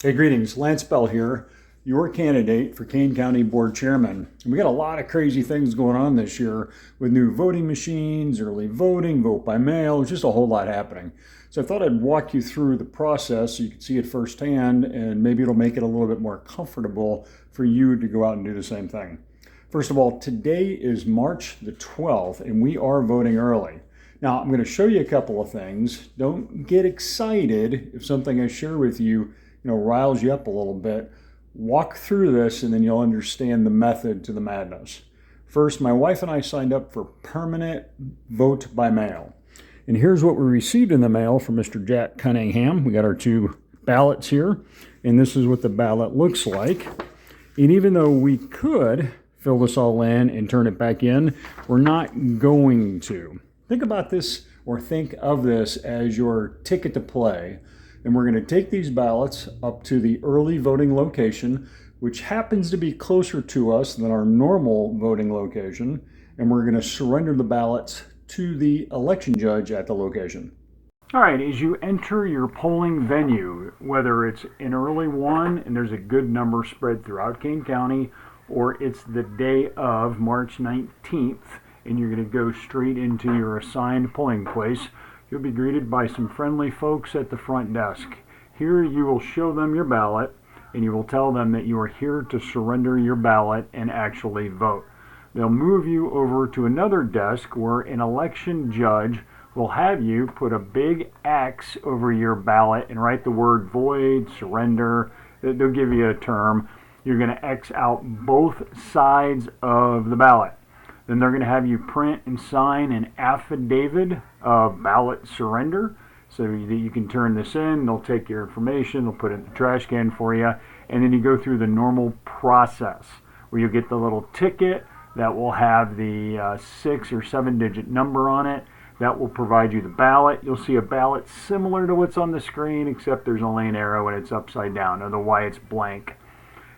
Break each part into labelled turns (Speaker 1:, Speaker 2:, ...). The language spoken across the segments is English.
Speaker 1: Hey, greetings. Lance Bell here, your candidate for Kane County Board Chairman. And we got a lot of crazy things going on this year with new voting machines, early voting, vote by mail, just a whole lot happening. So I thought I'd walk you through the process so you can see it firsthand, and maybe it'll make it a little bit more comfortable for you to go out and do the same thing. First of all, today is March the 12th, and we are voting early. Now, I'm going to show you a couple of things. Don't get excited if something I share with you riles you up a little bit. Walk through this and then you'll understand the method to the madness. First, my wife and I signed up for permanent vote by mail. And here's what we received in the mail from Mr. Jack Cunningham. We got our two ballots here, and this is what the ballot looks like. And even though we could fill this all in and turn it back in, we're not going to. Think about this, or think of this as your ticket to play. And we're going to take these ballots up to the early voting location, which happens to be closer to us than our normal voting location. And we're going to surrender the ballots to the election judge at the location. All right, as you enter your polling venue, whether it's an early one and there's a good number spread throughout Kane County, or it's the day of March 19th, and you're going to go straight into your assigned polling place, you'll be greeted by some friendly folks at the front desk. Here you will show them your ballot, and you will tell them that you are here to surrender your ballot and actually vote. They'll move you over to another desk where an election judge will have you put a big X over your ballot and write the word void, surrender. They'll give you a term. You're going to X out both sides of the ballot. Then they're going to have you print and sign an affidavit of ballot surrender so that you can turn this in. They'll take your information, they'll put it in the trash can for you, and then you go through the normal process where you get the little ticket that will have the 6 or 7 digit number on it. That will provide you the ballot. You'll see a ballot similar to what's on the screen, except there's only an arrow and it's upside down, otherwise it's blank.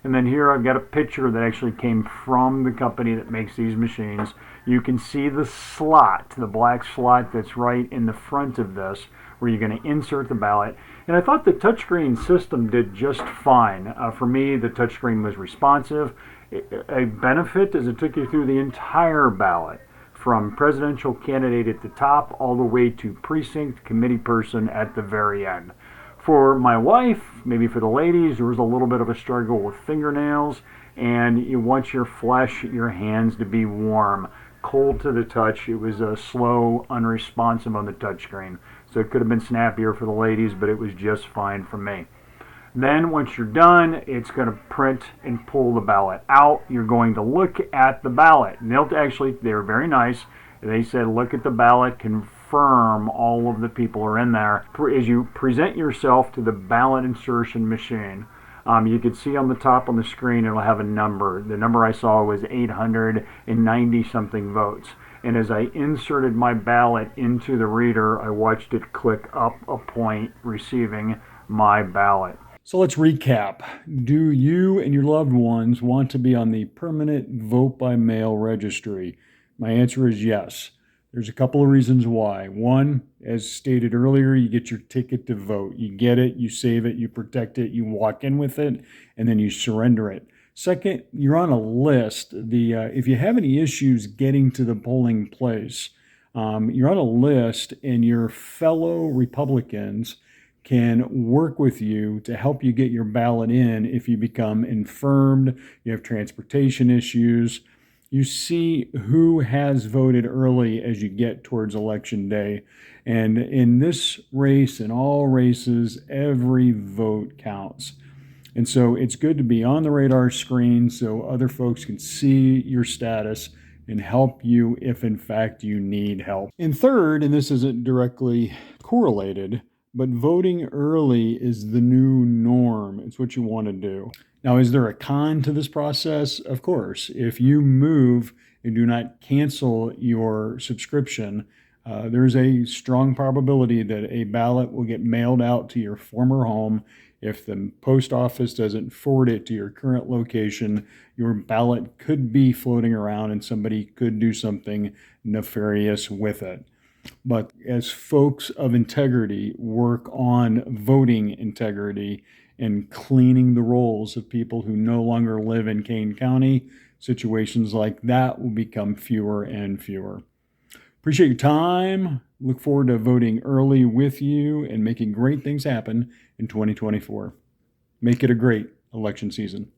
Speaker 1: And then here I've got a picture that actually came from the company that makes these machines. You can see the slot, the black slot that's right in the front of this, where you're going to insert the ballot. And I thought the touchscreen system did just fine. For me, the touchscreen was responsive. A benefit is it took you through the entire ballot, from presidential candidate at the top all the way to precinct committee person at the very end. For my wife, maybe for the ladies, there was a little bit of a struggle with fingernails, and you want your flesh, your hands to be warm, cold to the touch. It was slow, unresponsive on the touchscreen. So it could have been snappier for the ladies, but it was just fine for me. Then once you're done, it's going to print and pull the ballot out. You're going to look at the ballot. And they're very nice. They said, look at the ballot, confirm all of the people are in there. As you present yourself to the ballot insertion machine, you can see on the top on the screen it'll have a number. The number I saw was 890 something votes. And as I inserted my ballot into the reader, I watched it click up a point, receiving my ballot. So let's recap. Do you and your loved ones want to be on the permanent vote by mail registry? My answer is yes. There's a couple of reasons why. One, as stated earlier, you get your ticket to vote. You get it, you save it, you protect it, you walk in with it, and then you surrender it. Second, you're on a list. If you have any issues getting to the polling place, you're on a list, and your fellow Republicans can work with you to help you get your ballot in if you become infirmed, you have transportation issues. You see who has voted early as you get towards election day. And in this race, in all races, every vote counts. And so it's good to be on the radar screen so other folks can see your status and help you if in fact you need help. And third, and this isn't directly correlated, but voting early is the new norm. It's what you want to do. Now, is there a con to this process? Of course. If you move and do not cancel your subscription, there's a strong probability that a ballot will get mailed out to your former home. If the post office doesn't forward it to your current location, your ballot could be floating around and somebody could do something nefarious with it. But as folks of integrity work on voting integrity and cleaning the rolls of people who no longer live in Kane County, situations like that will become fewer and fewer. Appreciate your time. Look forward to voting early with you and making great things happen in 2024. Make it a great election season.